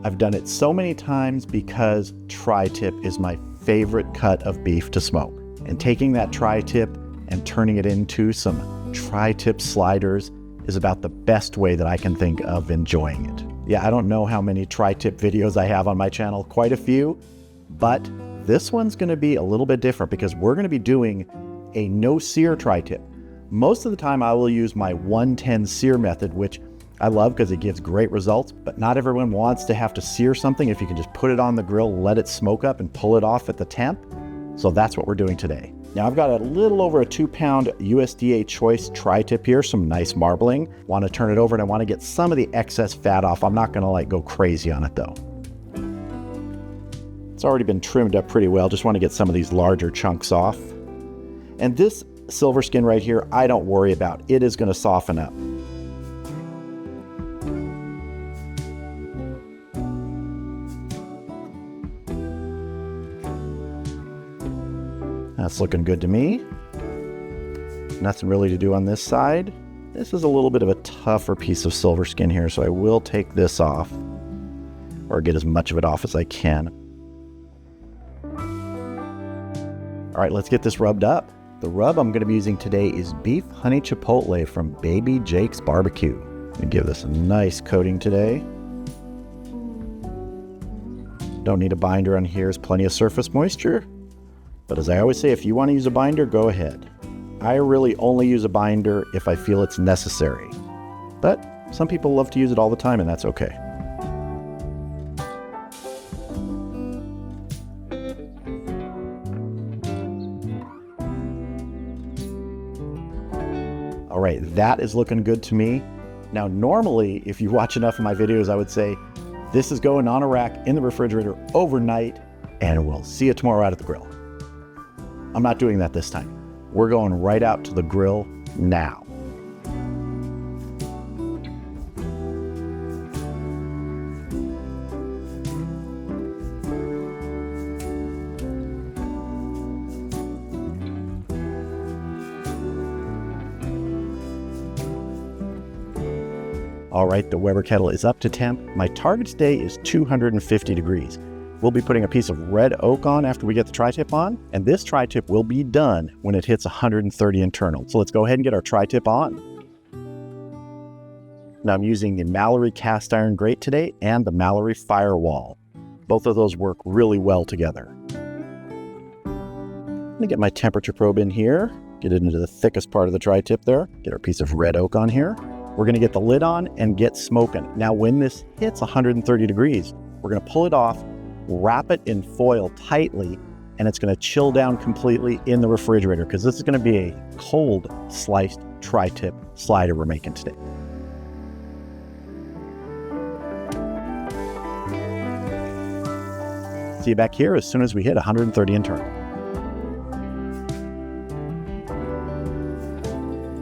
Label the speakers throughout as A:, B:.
A: I've done it so many times because tri-tip is my favorite cut of beef to smoke. And taking that tri-tip and turning it into some tri-tip sliders is about the best way that I can think of enjoying it. Yeah, I don't know how many tri-tip videos I have on my channel, quite a few, but this one's gonna be a little bit different because we're gonna be doing a no sear tri-tip. Most of the time I will use my 110 sear method, which I love because it gives great results, but not everyone wants to have to sear something if you can just put it on the grill, let it smoke up and pull it off at the temp. So that's what we're doing today. Now I've got a little over a 2-pound USDA choice tri-tip here, some nice marbling. Want to turn it over and I want to get some of the excess fat off. I'm not gonna go crazy on it though. It's already been trimmed up pretty well. Just want to get some of these larger chunks off. And this silver skin right here, I don't worry about. It is gonna soften up. That's looking good to me. Nothing really to do on this side. This is a little bit of a tougher piece of silver skin here, so I will take this off, or get as much of it off as I can. All right, let's get this rubbed up. The rub I'm gonna be using today is beef honey chipotle from Baby Jake's Barbecue. I'm gonna give this a nice coating today. Don't need a binder on here, there's plenty of surface moisture. But as I always say, if you want to use a binder, go ahead. I really only use a binder if I feel it's necessary. But some people love to use it all the time, and that's okay. All right, that is looking good to me. Now, normally, if you watch enough of my videos, I would say, this is going on a rack in the refrigerator overnight, and we'll see you tomorrow out at the grill. I'm not doing that this time. We're going right out to the grill now. All right, the Weber kettle is up to temp. My target today is 250 degrees. We'll be putting a piece of red oak on after we get the tri-tip on, and this tri-tip will be done when it hits 130 internal. So let's go ahead and get our tri-tip on. Now I'm using the Mallory cast iron grate today and the Mallory firewall. Both of those work really well together. I'm gonna get my temperature probe in here, get it into the thickest part of the tri-tip there, get our piece of red oak on here. We're gonna get the lid on and get smoking. Now when this hits 130 degrees, we're gonna pull it off, wrap it in foil tightly, and it's going to chill down completely in the refrigerator because this is going to be a cold sliced tri-tip slider we're making today. See you back here as soon as we hit 130 internal.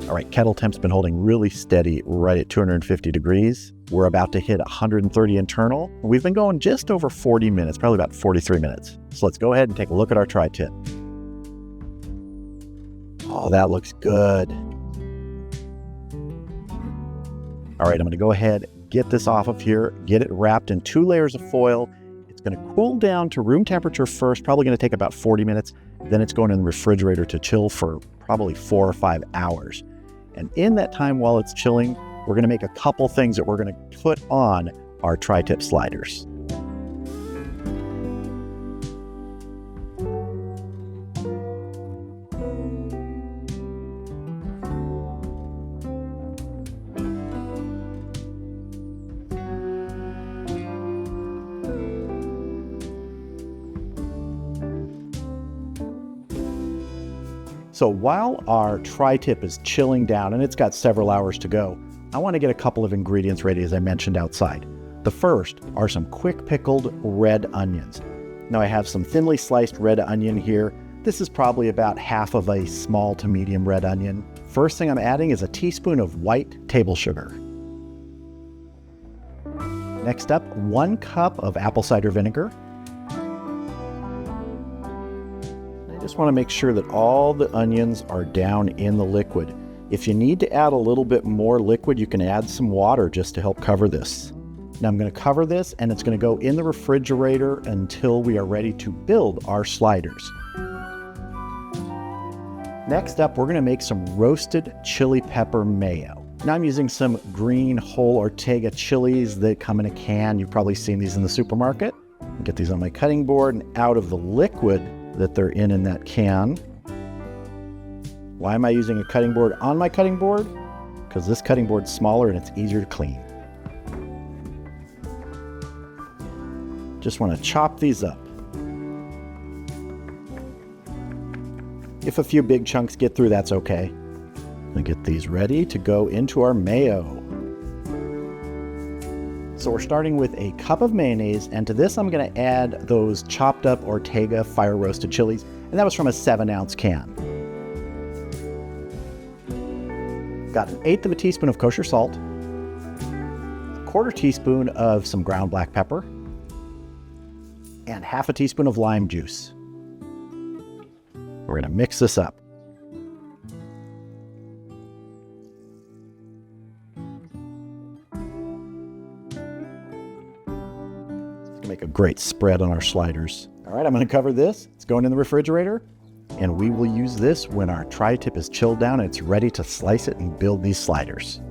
A: All right, kettle temp's been holding really steady right at 250 degrees. We're about to hit 130 internal. We've been going just over 40 minutes, probably about 43 minutes. So let's go ahead and take a look at our tri-tip. Oh, that looks good. All right, I'm gonna go ahead, get this off of here, get it wrapped in 2 layers of foil. It's gonna cool down to room temperature first, probably gonna take about 40 minutes. Then it's going in the refrigerator to chill for probably 4 or 5 hours. And in that time while it's chilling, we're gonna make a couple things that we're gonna put on our tri-tip sliders. So while our tri-tip is chilling down, and it's got several hours to go, I want to get a couple of ingredients ready as I mentioned outside. The first are some quick pickled red onions. Now I have some thinly sliced red onion here. This is probably about half of a small to medium red onion. First thing I'm adding is a teaspoon of white table sugar. Next up, 1 cup of apple cider vinegar. I just want to make sure that all the onions are down in the liquid. If you need to add a little bit more liquid, you can add some water just to help cover this. Now I'm going to cover this and it's going to go in the refrigerator until we are ready to build our sliders. Next up, we're going to make some roasted chili pepper mayo. Now I'm using some green whole Ortega chilies that come in a can. You've probably seen these in the supermarket. Get these on my cutting board and out of the liquid that they're in that can. Why am I using a cutting board on my cutting board? Because this cutting board's smaller and it's easier to clean. Just want to chop these up. If a few big chunks get through, that's okay. I'm gonna get these ready to go into our mayo. So we're starting with a cup of mayonnaise, and to this I'm gonna add those chopped up Ortega fire roasted chilies, and that was from a 7-ounce can. Got 1/8 of a teaspoon of kosher salt, 1/4 teaspoon of some ground black pepper, and 1/2 teaspoon of lime juice. We're going to mix this up. It's going to make a great spread on our sliders. All right, I'm going to cover this. It's going in the refrigerator, and we will use this when our tri-tip is chilled down and it's ready to slice it and build these sliders.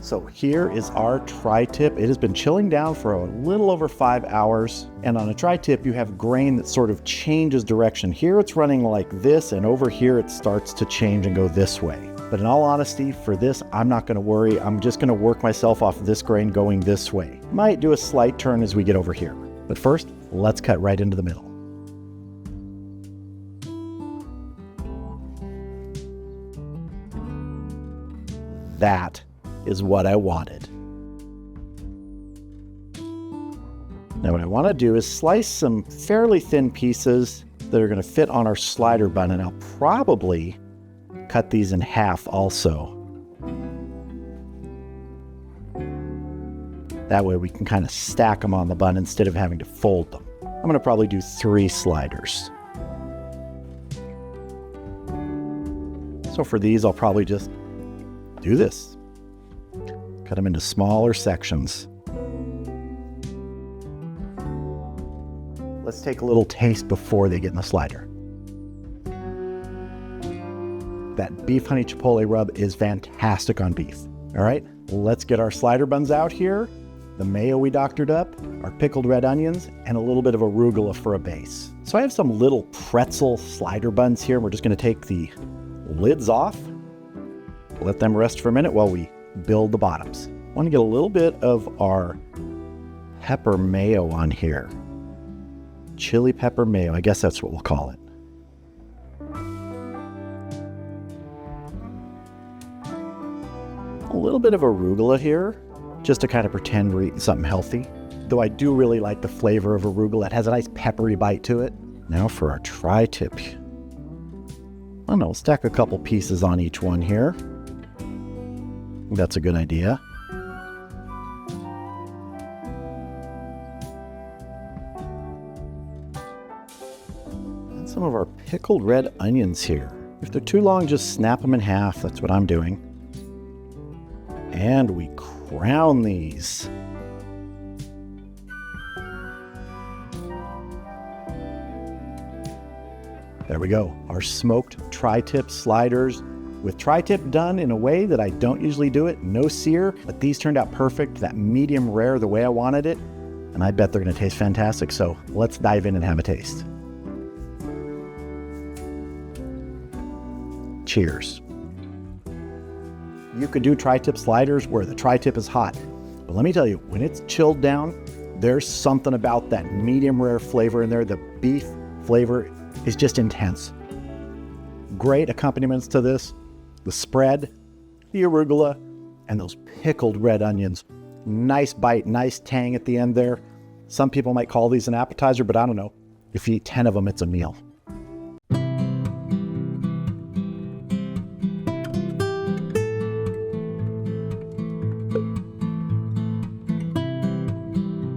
A: So here is our tri-tip. It has been chilling down for a little over 5 hours. And on a tri-tip, you have grain that sort of changes direction. Here it's running like this, and over here it starts to change and go this way. But in all honesty, for this, I'm not gonna worry. I'm just gonna work myself off this grain going this way. Might do a slight turn as we get over here. But first, let's cut right into the middle. That is what I wanted. Now what I want to do is slice some fairly thin pieces that are going to fit on our slider bun, and I'll probably cut these in half also. That way we can kind of stack them on the bun instead of having to fold them. I'm going to probably do 3 sliders. So for these, I'll probably just do this. Cut them into smaller sections. Let's take a little taste before they get in the slider. That beef honey chipotle rub is fantastic on beef. All right, let's get our slider buns out here. The mayo we doctored up, our pickled red onions, and a little bit of arugula for a base. So I have some little pretzel slider buns here. We're just gonna take the lids off, let them rest for a minute while we build the bottoms. I want to get a little bit of our pepper mayo on here. Chili pepper mayo, I guess that's what we'll call it. A little bit of arugula here, just to kind of pretend we're eating something healthy. Though I do really like the flavor of arugula. It has a nice peppery bite to it. Now for our tri-tip. I don't know, we'll stack a couple pieces on each one here. That's a good idea. And some of our pickled red onions here. If they're too long, just snap them in half. That's what I'm doing. And we crown these. There we go. Our smoked tri-tip sliders. With tri-tip done in a way that I don't usually do it, no sear, but these turned out perfect, that medium rare the way I wanted it, and I bet they're gonna taste fantastic, so let's dive in and have a taste. Cheers. You could do tri-tip sliders where the tri-tip is hot, but let me tell you, when it's chilled down, there's something about that medium rare flavor in there. The beef flavor is just intense. Great accompaniments to this. The spread, the arugula, and those pickled red onions. Nice bite, nice tang at the end there. Some people might call these an appetizer, but I don't know. If you eat 10 of them, it's a meal.